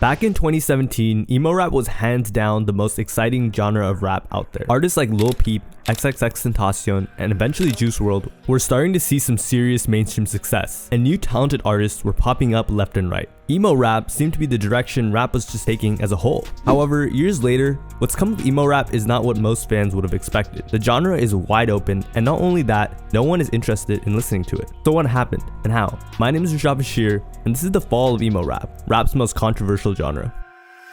Back in 2017, emo rap was hands down the most exciting genre of rap out there. Artists like Lil Peep, XXXTentacion, and eventually Juice WRLD were starting to see some serious mainstream success, and new talented artists were popping up left and right. Emo rap seemed to be the direction rap was just taking as a whole. However, years later, what's come of emo rap is not what most fans would have expected. The genre is wide open, and not only that, no one is interested in listening to it. So what happened, and how? My name is Rashad Bashir, and this is the fall of emo rap, rap's most controversial genre.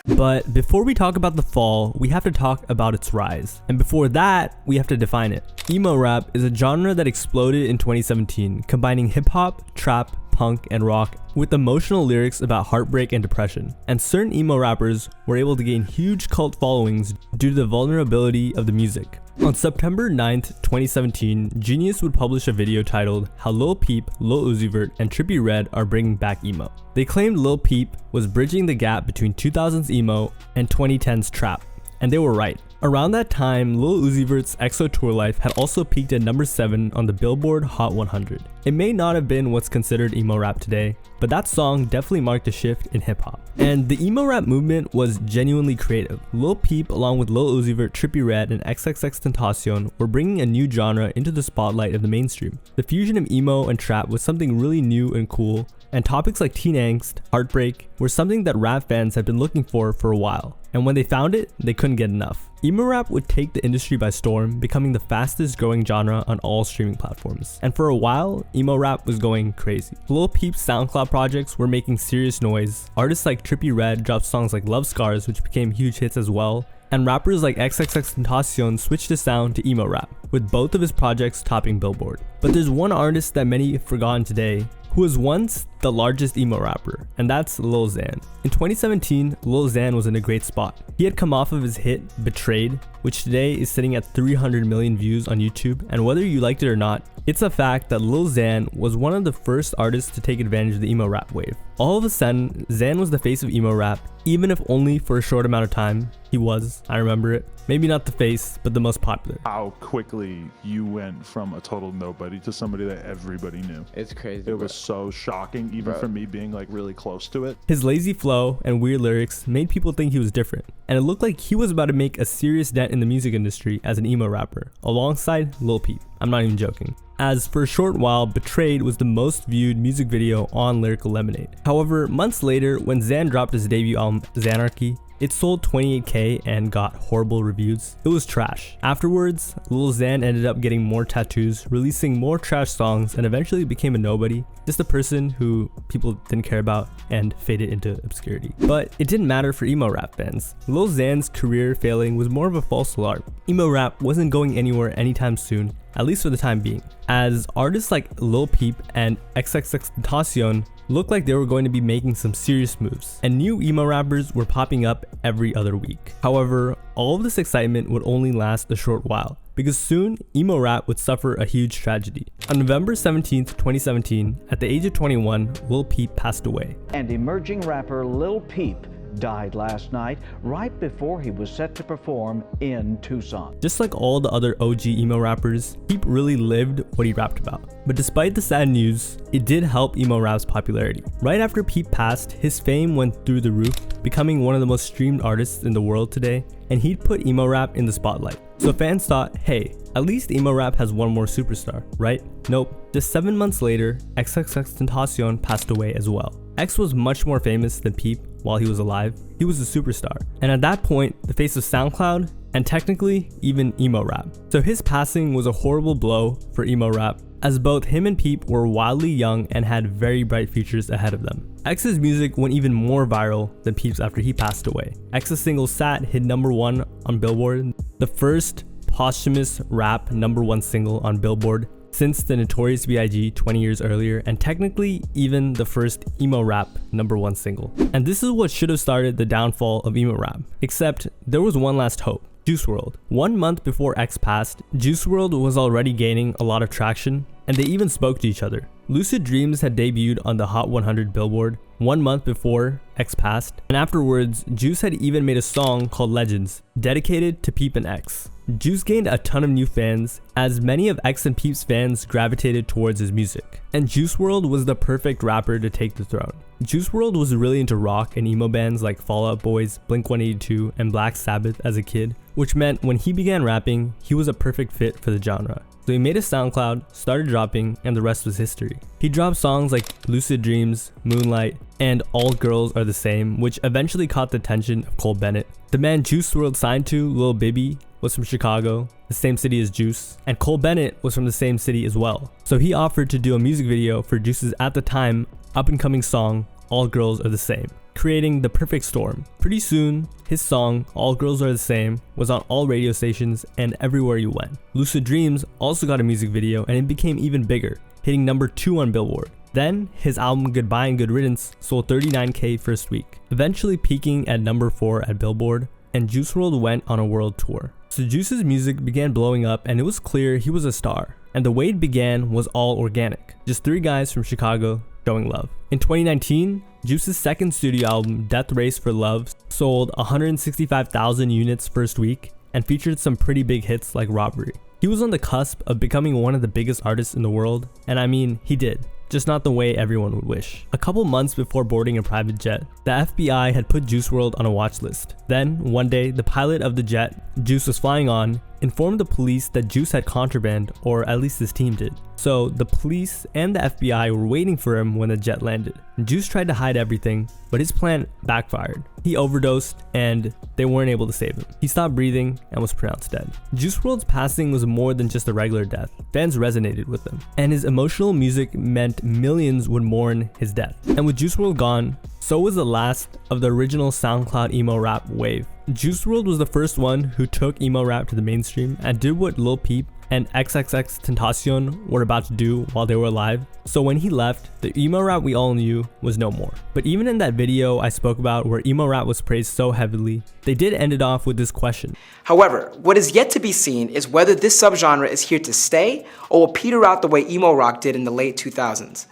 But before we talk about the fall, we have to talk about its rise. And before that, we have to define it. Emo rap is a genre that exploded in 2017, combining hip-hop, trap, punk, and rock with emotional lyrics about heartbreak and depression. And certain emo rappers were able to gain huge cult followings due to the vulnerability of the music. On September 9th, 2017, Genius would publish a video titled How Lil Peep, Lil Uzi Vert, and Trippie Redd Are Bringing Back Emo. They claimed Lil Peep was bridging the gap between 2000s emo and 2010s trap, and they were right. Around that time, Lil Uzi Vert's EXO Tour Life had also peaked at number 7 on the Billboard Hot 100. It may not have been what's considered emo rap today, but that song definitely marked a shift in hip-hop. And the emo rap movement was genuinely creative. Lil Peep, along with Lil Uzi Vert, Trippie Redd, and XXXTentacion were bringing a new genre into the spotlight of the mainstream. The fusion of emo and trap was something really new and cool, and topics like teen angst, heartbreak, were something that rap fans had been looking for a while. And when they found it, they couldn't get enough. Emo rap would take the industry by storm, becoming the fastest growing genre on all streaming platforms. And for a while, emo rap was going crazy. Lil Peep's SoundCloud projects were making serious noise. Artists like Trippie Redd dropped songs like Love Scars, which became huge hits as well. And rappers like XXXTentacion switched his sound to emo rap, with both of his projects topping Billboard. But there's one artist that many have forgotten today, who was once the largest emo rapper, and that's Lil Xan. In 2017, Lil Xan was in a great spot. He had come off of his hit Betrayed, which today is sitting at 300 million views on YouTube, and whether you liked it or not, it's a fact that Lil Xan was one of the first artists to take advantage of the emo rap wave. All of a sudden, Xan was the face of emo rap, even if only for a short amount of time. He was, I remember it. Maybe not the face, but the most popular. How quickly you went from a total nobody to somebody that everybody knew. It's crazy. It was so shocking, even for me being like really close to it. His lazy flow and weird lyrics made people think he was different, and it looked like he was about to make a serious dent in the music industry as an emo rapper, alongside Lil Peep. I'm not even joking. As for a short while, Betrayed was the most viewed music video on Lyrical Lemonade. However, months later, when Xan dropped his debut album, Xanarchy, it sold 28k and got horrible reviews. It was trash. Afterwards, Lil Xan ended up getting more tattoos, releasing more trash songs, and eventually became a nobody. Just a person who people didn't care about and faded into obscurity. But it didn't matter for emo rap fans. Lil Xan's career failing was more of a false alarm. Emo rap wasn't going anywhere anytime soon, at least for the time being, as artists like Lil Peep and XXXTentacion looked like they were going to be making some serious moves, and new emo rappers were popping up every other week. However, all of this excitement would only last a short while, because soon emo rap would suffer a huge tragedy. On November 17th, 2017, at the age of 21, Lil Peep passed away. And emerging rapper Lil Peep died last night, right before he was set to perform in Tucson. Just like all the other OG emo rappers, Peep really lived what he rapped about. But despite the sad news, it did help emo rap's popularity. Right after Peep passed, his fame went through the roof, becoming one of the most streamed artists in the world today, and he'd put emo rap in the spotlight. So fans thought, hey, at least emo rap has one more superstar, right? Nope. Just 7 months later, XXXTentacion passed away as well. X was much more famous than Peep while he was alive. He was a superstar, and at that point, the face of SoundCloud, and technically even emo rap. So his passing was a horrible blow for emo rap, as both him and Peep were wildly young and had very bright futures ahead of them. X's music went even more viral than Peep's after he passed away. X's single Sat hit number 1 on Billboard, the first posthumous rap number 1 single on Billboard since the Notorious B.I.G. 20 years earlier, and technically even the first emo rap number 1 single. And this is what should have started the downfall of emo rap, except there was one last hope: Juice WRLD. 1 month before X passed, Juice WRLD was already gaining a lot of traction, and they even spoke to each other. Lucid Dreams had debuted on the Hot 100 Billboard 1 month before X passed, and afterwards, Juice had even made a song called Legends, dedicated to Peep and X. Juice gained a ton of new fans as many of X and Peep's fans gravitated towards his music. And Juice WRLD was the perfect rapper to take the throne. Juice WRLD was really into rock and emo bands like Fall Out Boys, Blink-182, and Black Sabbath as a kid, which meant when he began rapping, he was a perfect fit for the genre. So he made a SoundCloud, started dropping, and the rest was history. He dropped songs like Lucid Dreams, Moonlight, and All Girls Are the Same, which eventually caught the attention of Cole Bennett. The man Juice WRLD signed to, Lil Baby, was from Chicago, the same city as Juice, and Cole Bennett was from the same city as well. So he offered to do a music video for Juice's at the time up-and-coming song, All Girls Are the Same, creating the perfect storm. Pretty soon, his song, All Girls Are the Same, was on all radio stations and everywhere you went. Lucid Dreams also got a music video and it became even bigger, hitting number 2 on Billboard. Then, his album Goodbye and Good Riddance sold 39K first week, eventually peaking at number 4 at Billboard, and Juice WRLD went on a world tour. So Juice's music began blowing up and it was clear he was a star. And the way it began was all organic, just 3 guys from Chicago showing love. In 2019, Juice's second studio album, Death Race for Love, sold 165,000 units first week and featured some pretty big hits like Robbery. He was on the cusp of becoming one of the biggest artists in the world, and I mean, he did. Just not the way everyone would wish. A couple months before boarding a private jet, the FBI had put Juice WRLD on a watch list. Then, one day, the pilot of the jet Juice was flying on informed the police that Juice had contraband, or at least his team did. So, the police and the FBI were waiting for him when the jet landed. Juice tried to hide everything, but his plan backfired. He overdosed, and they weren't able to save him. He stopped breathing and was pronounced dead. Juice WRLD's passing was more than just a regular death. Fans resonated with him, and his emotional music meant millions would mourn his death. And with Juice WRLD gone, so was the last of the original SoundCloud emo rap wave. Juice WRLD was the first one who took emo rap to the mainstream and did what Lil Peep and XXXTentacion were about to do while they were alive. So when he left, the emo rap we all knew was no more. But even in that video I spoke about where emo rap was praised so heavily, they did end it off with this question. However, what is yet to be seen is whether this subgenre is here to stay or will peter out the way emo rock did in the late 2000s.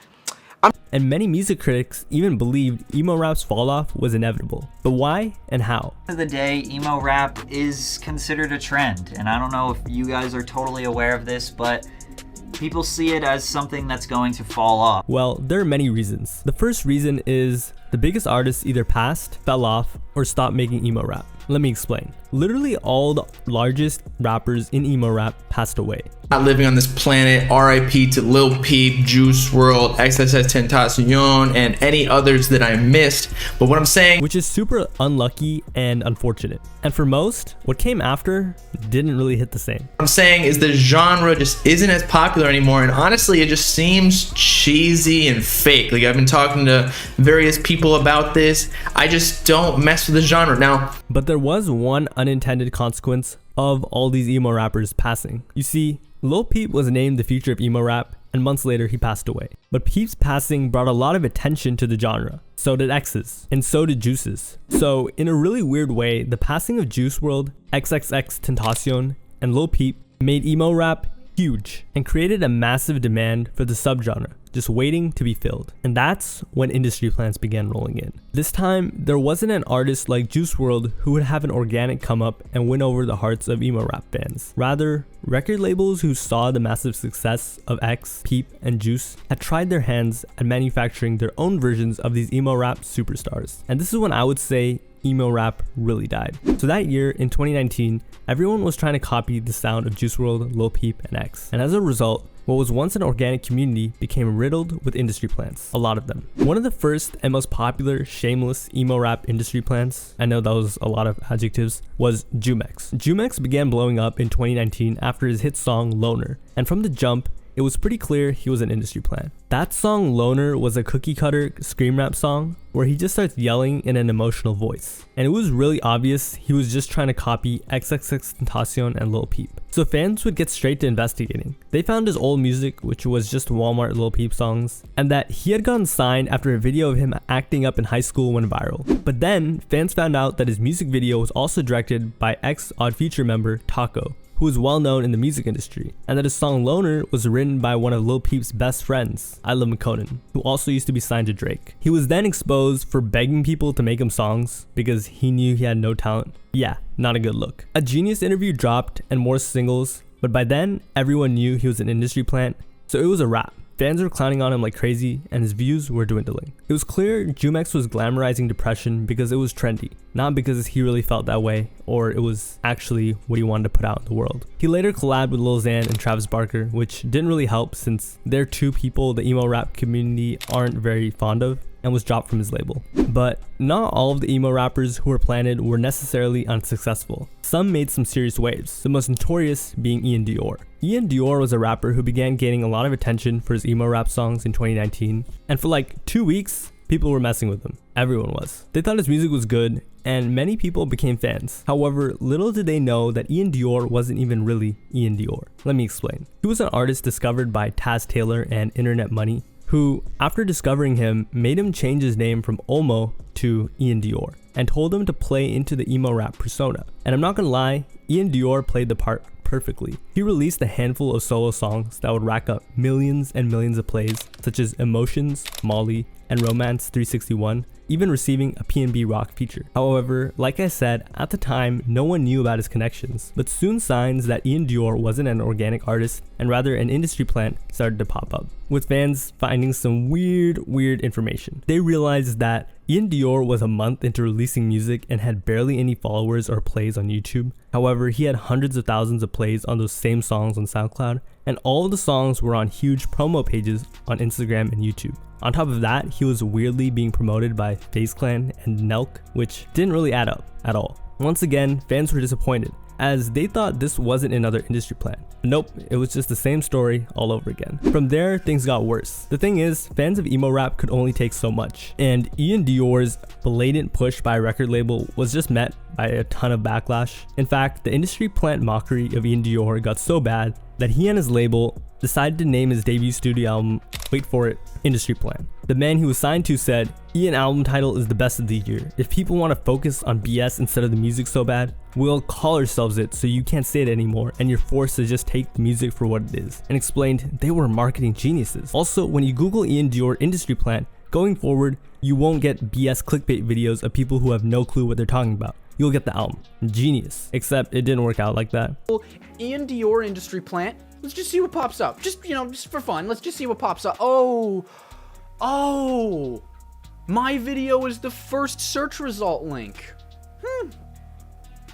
And many music critics even believed emo rap's falloff was inevitable. But why and how? At the end of the day, emo rap is considered a trend, and I don't know if you guys are totally aware of this, but people see it as something that's going to fall off. Well, there are many reasons. The first reason is the biggest artists either passed, fell off, or stopped making emo rap. Let me explain. Literally all the largest rappers in emo rap passed away. Not living on this planet. RIP to Lil Peep, Juice WRLD, XXXTentacion, and any others that I missed. But what I'm saying, which is super unlucky and unfortunate. And for most, what came after didn't really hit the same. What I'm saying is the genre just isn't as popular anymore, and honestly it just seems cheesy and fake. Like, I've been talking to various people about this. I just don't mess with the genre now. But there was one unintended consequence of all these emo rappers passing. You see, Lil Peep was named the future of emo rap, and months later he passed away. But Peep's passing brought a lot of attention to the genre. So did X's, and so did Juice's. So in a really weird way, the passing of Juice WRLD, XXXTentacion, and Lil Peep made emo rap huge and created a massive demand for the subgenre, just waiting to be filled. And that's when industry plans began rolling in. This time, there wasn't an artist like Juice WRLD who would have an organic come up and win over the hearts of emo rap fans. Rather, record labels who saw the massive success of X, Peep, and Juice had tried their hands at manufacturing their own versions of these emo rap superstars. And this is when I would say emo rap really died. So that year, in 2019, everyone was trying to copy the sound of Juice WRLD, Lil Peep, and X. And as a result, what was once an organic community became riddled with industry plants, a lot of them. One of the first and most popular shameless emo rap industry plants, I know that was a lot of adjectives, was Jumex. Jumex began blowing up in 2019 after his hit song Loner, and from the jump, it was pretty clear he was an industry plant. That song Loner was a cookie cutter scream rap song where he just starts yelling in an emotional voice. And it was really obvious he was just trying to copy XXXTentacion and Lil Peep. So fans would get straight to investigating. They found his old music, which was just Walmart Lil Peep songs, and that he had gotten signed after a video of him acting up in high school went viral. But then fans found out that his music video was also directed by ex Odd Future member Taco, who who was well known in the music industry, and that his song Loner was written by one of Lil Peep's best friends, Isla McConan, who also used to be signed to Drake. He was then exposed for begging people to make him songs because he knew he had no talent. Yeah, not a good look. A Genius interview dropped and more singles, but by then everyone knew he was an industry plant, so it was a wrap. Fans were clowning on him like crazy, and his views were dwindling. It was clear Jumex was glamorizing depression because it was trendy, not because he really felt that way, or it was actually what he wanted to put out in the world. He later collabed with Lil Xan and Travis Barker, which didn't really help since they're two people the emo rap community aren't very fond of, and was dropped from his label. But not all of the emo rappers who were planted were necessarily unsuccessful. Some made some serious waves, the most notorious being Ian Dior. Ian Dior was a rapper who began gaining a lot of attention for his emo rap songs in 2019, and for like 2 weeks, people were messing with him. Everyone was. They thought his music was good, and many people became fans. However, little did they know that Ian Dior wasn't even really Ian Dior. Let me explain. He was an artist discovered by Taz Taylor and Internet Money, who, after discovering him, made him change his name from Olmo to Ian Dior, and told him to play into the emo rap persona. And I'm not gonna lie, Ian Dior played the part perfectly. He released a handful of solo songs that would rack up millions and millions of plays, such as Emotions, Molly, and Romance 361, even receiving a P&B Rock feature. However, like I said, at the time, no one knew about his connections, but soon signs that Ian Dior wasn't an organic artist and rather an industry plant started to pop up, with fans finding some weird information. They realized that Ian Dior was a month into releasing music and had barely any followers or plays on YouTube. However, he had hundreds of thousands of plays on those same songs on SoundCloud, and all of the songs were on huge promo pages on Instagram and YouTube. On top of that, he was weirdly being promoted by FaZe Clan and Nelk, which didn't really add up at all. Once again, fans were disappointed, as they thought this wasn't another industry plant. Nope, it was just the same story all over again. From there, things got worse. The thing is, fans of emo rap could only take so much, and Ian Dior's blatant push by a record label was just met by a ton of backlash. In fact, the industry plant mockery of Ian Dior got so bad that he and his label decided to name his debut studio album, wait for it, Industry Plan. The man he was signed to said, "Ian album title is the best of the year. If people want to focus on BS instead of the music so bad, we'll call ourselves it so you can't say it anymore and you're forced to just take the music for what it is," and explained they were marketing geniuses. Also, when you Google Ian Dior Industry Plan, going forward, you won't get BS clickbait videos of people who have no clue what they're talking about. You'll get the album. Genius. Except it didn't work out like that. Ian Dior Industry Plant. Let's just see what pops up. Just for fun. Let's just see what pops up. Oh, my video is the first search result link.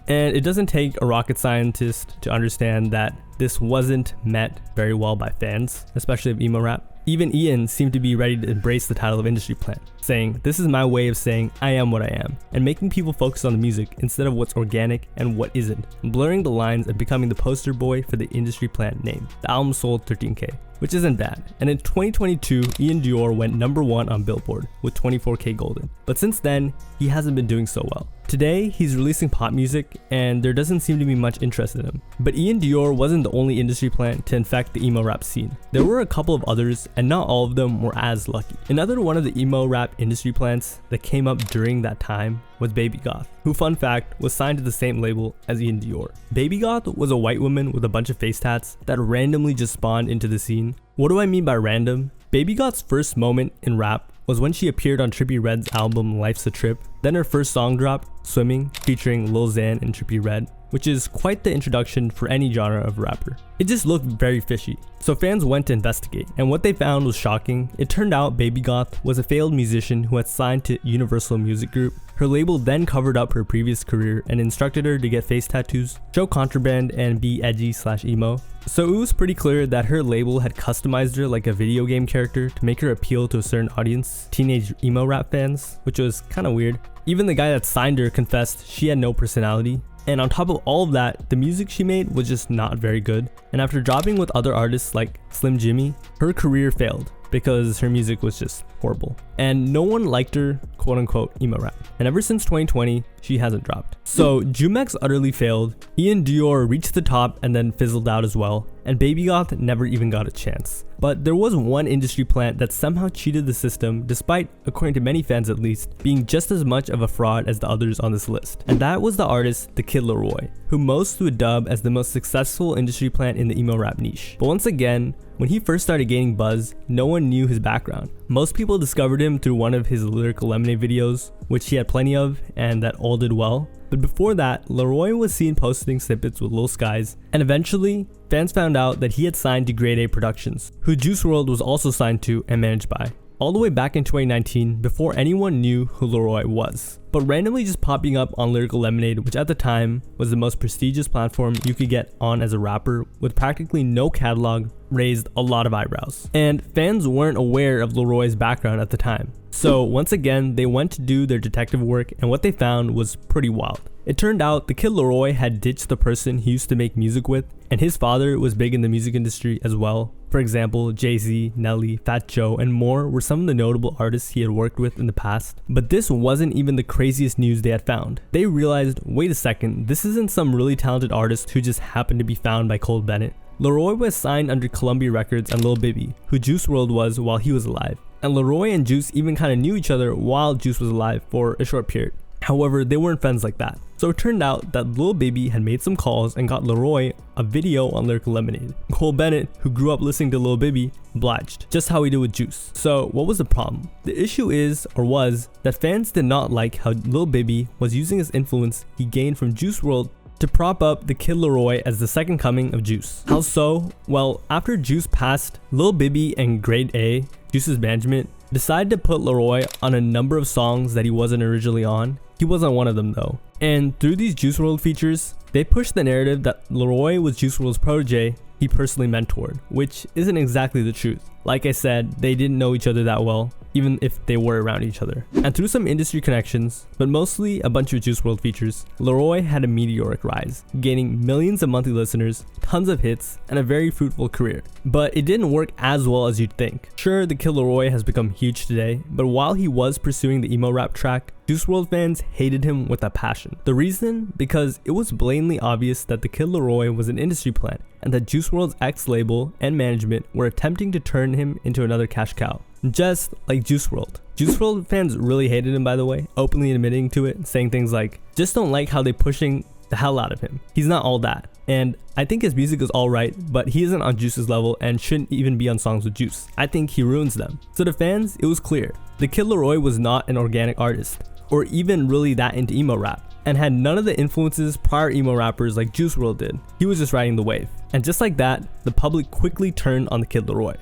And it doesn't take a rocket scientist to understand that this wasn't met very well by fans, especially of emo rap. Even Ian seemed to be ready to embrace the title of Industry Plant, saying, "This is my way of saying I am what I am," and making people focus on the music instead of what's organic and what isn't, blurring the lines and becoming the poster boy for the Industry Plant name. The album sold 13K, which isn't bad. And in 2022, Ian Dior went #1 on Billboard with 24K golden. But since then, he hasn't been doing so well. Today, he's releasing pop music, and there doesn't seem to be much interest in him. But Ian Dior wasn't the only industry plant to infect the emo rap scene. There were a couple of others, and not all of them were as lucky. Another one of the emo rap industry plants that came up during that time was Baby Goth, who, fun fact, was signed to the same label as Ian Dior. Baby Goth was a white woman with a bunch of face tats that randomly just spawned into the scene. What do I mean by random? Baby Goth's first moment in rap was when she appeared on Trippie Redd's album Life's a Trip. Then her first song dropped, Swimming, featuring Lil Xan and Trippie Redd, which is quite the introduction for any genre of rapper. It just looked very fishy, so fans went to investigate, and what they found was shocking. It turned out Baby Goth was a failed musician who had signed to Universal Music Group. Her label then covered up her previous career and instructed her to get face tattoos, show contraband, and be edgy/emo. So it was pretty clear that her label had customized her like a video game character to make her appeal to a certain audience, teenage emo rap fans, which was kind of weird. Even the guy that signed her confessed she had no personality. And on top of all of that, the music she made was just not very good. And after dropping with other artists like Slim Jimmy, her career failed because her music was just horrible. And no one liked her quote unquote emo rap. And ever since 2020, she hasn't dropped. So Jumex utterly failed. Ian Dior reached the top and then fizzled out as well. and Baby Goth never even got a chance. But there was one industry plant that somehow cheated the system, despite, according to many fans at least, being just as much of a fraud as the others on this list. And that was the artist The Kid Laroi, who most would dub as the most successful industry plant in the emo rap niche. But once again, when he first started gaining buzz, no one knew his background. Most people discovered him through one of his Lyrical Lemonade videos, which he had plenty of and that all did well. But before that, Laroi was seen posting snippets with Lil Skies, and eventually, fans found out that he had signed to Grade A Productions, who Juice WRLD was also signed to and managed by, all the way back in 2019 before anyone knew who Laroi was. But randomly just popping up on Lyrical Lemonade, which at the time was the most prestigious platform you could get on as a rapper with practically no catalog, raised a lot of eyebrows. And fans weren't aware of Laroi's background at the time. So once again, they went to do their detective work, and what they found was pretty wild. It turned out the Kid Laroi had ditched the person he used to make music with, and his father was big in the music industry as well. For example, Jay-Z, Nelly, Fat Joe, and more were some of the notable artists he had worked with in the past. But this wasn't even the craziest news they had found. They realized, wait a second, this isn't some really talented artist who just happened to be found by Cole Bennett. Laroi was signed under Columbia Records and Lil Baby, who Juice WRLD was while he was alive. And Laroi and Juice even kind of knew each other while Juice was alive for a short period. However, they weren't friends like that. So it turned out that Lil Baby had made some calls and got Laroi a video on Lyrical Lemonade. Cole Bennett, who grew up listening to Lil Baby, obliged, just how he did with Juice. So what was the problem? The issue is, or was, that fans did not like how Lil Baby was using his influence he gained from Juice WRLD to prop up the Kid Laroi as the second coming of Juice. How so? Well, after Juice passed, Lil Baby and Grade A, Juice's management, decided to put Laroi on a number of songs that he wasn't originally on. He wasn't one of them though. And through these Juice WRLD features, they pushed the narrative that Laroi was Juice WRLD's protege he personally mentored, which isn't exactly the truth. Like I said, they didn't know each other that well, even if they were around each other. And through some industry connections, but mostly a bunch of Juice WRLD features, Laroi had a meteoric rise, gaining millions of monthly listeners, tons of hits, and a very fruitful career. But it didn't work as well as you'd think. Sure, the Kid Laroi has become huge today, but while he was pursuing the emo rap track, Juice WRLD fans hated him with a passion. The reason? Because it was blatantly obvious that the Kid Laroi was an industry plant, and that Juice WRLD's ex-label and management were attempting to turn him into another cash cow. Just like Juice WRLD. Juice WRLD fans really hated him, by the way, openly admitting to it, saying things like, just don't like how they pushing the hell out of him. He's not all that. And I think his music is alright, but he isn't on Juice's level and shouldn't even be on songs with Juice. I think he ruins them. So to fans, it was clear. The Kid Laroi was not an organic artist, or even really that into emo rap, and had none of the influences prior emo rappers like Juice WRLD did. He was just riding the wave. And just like that, the public quickly turned on the Kid Laroi.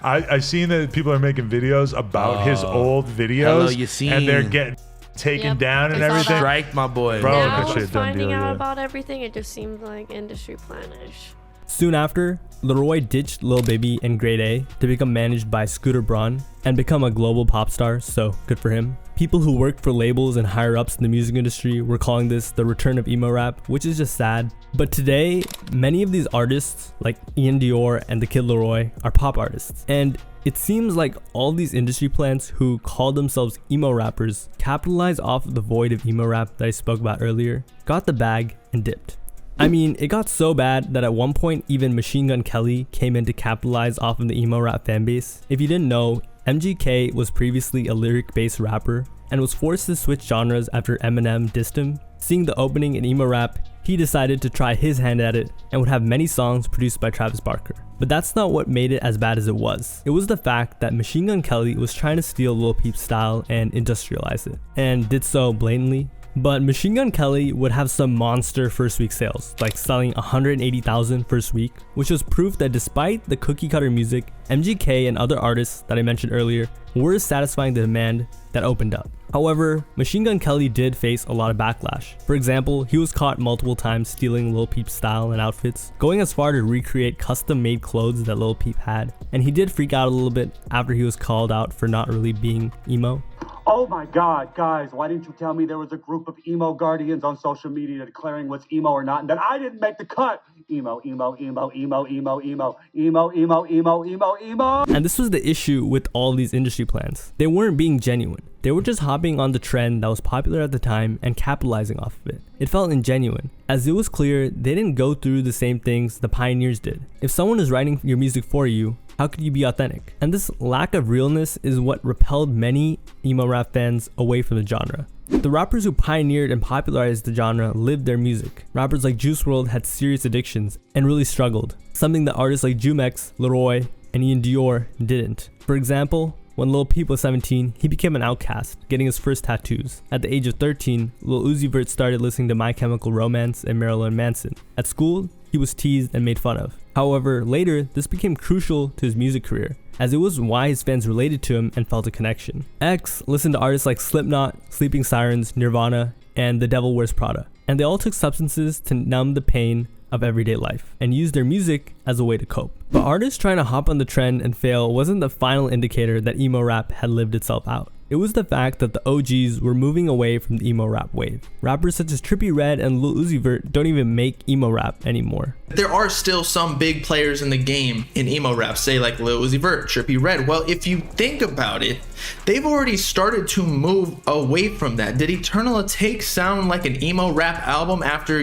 I've seen that people are making videos about his old videos. Hello, you seen? And they're getting taken down and everything. Strike, my boy. Bro, now that shit with done finding deal, out yeah. about everything, it just seemed like industry planish. Soon after, Laroi ditched Lil Baby and Grade A to become managed by Scooter Braun and become a global pop star, so good for him. People who worked for labels and higher ups in the music industry were calling this the return of emo rap, which is just sad. But today, many of these artists, like Ian Dior and the Kid Laroi, are pop artists. And it seems like all these industry plants who call themselves emo rappers capitalized off of the void of emo rap that I spoke about earlier, got the bag, and dipped. I mean, it got so bad that at one point even Machine Gun Kelly came in to capitalize off of the emo rap fanbase. If you didn't know, MGK was previously a lyric-based rapper and was forced to switch genres after Eminem dissed him. Seeing the opening in emo rap, he decided to try his hand at it and would have many songs produced by Travis Barker. But that's not what made it as bad as it was. It was the fact that Machine Gun Kelly was trying to steal Lil Peep's style and industrialize it, and did so blatantly. But Machine Gun Kelly would have some monster first week sales, like selling 180,000 first week, which was proof that despite the cookie cutter music, MGK and other artists that I mentioned earlier were satisfying the demand that opened up. However, Machine Gun Kelly did face a lot of backlash. For example, he was caught multiple times stealing Lil Peep's style and outfits, going as far to recreate custom-made clothes that Lil Peep had, and he did freak out a little bit after he was called out for not really being emo. Oh my God, guys, why didn't you tell me there was a group of emo guardians on social media declaring what's emo or not, and that I didn't make the cut? Emo, emo, emo, emo, emo, emo, emo, emo, emo, emo, emo. And this was the issue with all these industry plans. They weren't being genuine. They were just hopping on the trend that was popular at the time and capitalizing off of it. It felt ingenuine, as it was clear they didn't go through the same things the pioneers did. If someone is writing your music for you, how could you be authentic? And this lack of realness is what repelled many emo rap fans away from the genre. The rappers who pioneered and popularized the genre lived their music. Rappers like Juice WRLD had serious addictions and really struggled, something that artists like Jumex, Leroy, and even Dior didn't. For example, when Lil Peep was 17, he became an outcast, getting his first tattoos. At the age of 13, Lil Uzi Vert started listening to My Chemical Romance and Marilyn Manson. At school, he was teased and made fun of. However, later, this became crucial to his music career, as it was why his fans related to him and felt a connection. X listened to artists like Slipknot, Sleeping Sirens, Nirvana, and The Devil Wears Prada, and they all took substances to numb the pain of everyday life and used their music as a way to cope. But artists trying to hop on the trend and fail wasn't the final indicator that emo rap had lived itself out. It was the fact that the OGs were moving away from the emo rap wave. Rappers such as Trippie Redd and Lil Uzi Vert don't even make emo rap anymore. There are still some big players in the game in emo rap, say like Lil Uzi Vert, Trippie Redd. Well, if you think about it, they've already started to move away from that. Did Eternal Atake sound like an emo rap album after,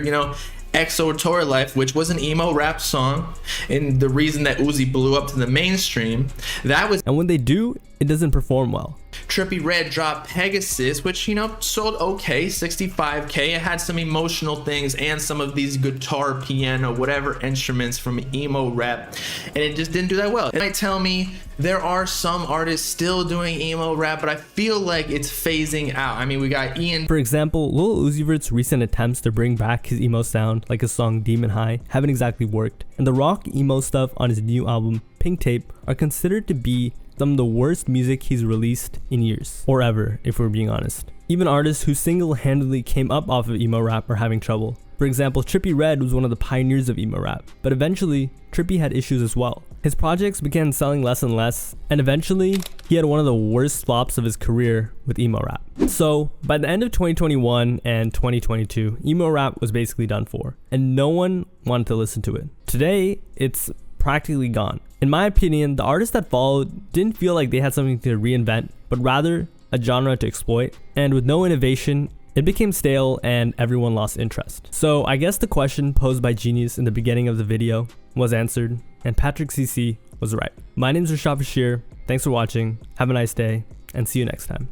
XO Tour Life, which was an emo rap song, and the reason that Uzi blew up to the mainstream, that was. And when they do, it doesn't perform well. Trippie Redd dropped Pegasus, which, sold okay, 65K. It had some emotional things and some of these guitar, piano, whatever instruments from emo rap, and it just didn't do that well. It might tell me there are some artists still doing emo rap, but I feel like it's phasing out. I mean, we got Ian. For example, Lil Uzi Vert's recent attempts to bring back his emo sound, like his song Demon High, haven't exactly worked, and the rock emo stuff on his new album, Pink Tape, are considered to be some of the worst music he's released in years, or ever, if we're being honest. Even artists who single-handedly came up off of emo rap are having trouble. For example, Trippie Redd was one of the pioneers of emo rap, but eventually, Trippie had issues as well. His projects began selling less and less, and eventually, he had one of the worst flops of his career with emo rap. So, by the end of 2021 and 2022, emo rap was basically done for, and no one wanted to listen to it. Today, it's practically gone. In my opinion, the artists that followed didn't feel like they had something to reinvent, but rather a genre to exploit, and with no innovation, it became stale and everyone lost interest. So I guess the question posed by Genius in the beginning of the video was answered, and Patrick CC was right. My name is Rashad Bashir, thanks for watching, have a nice day, and see you next time.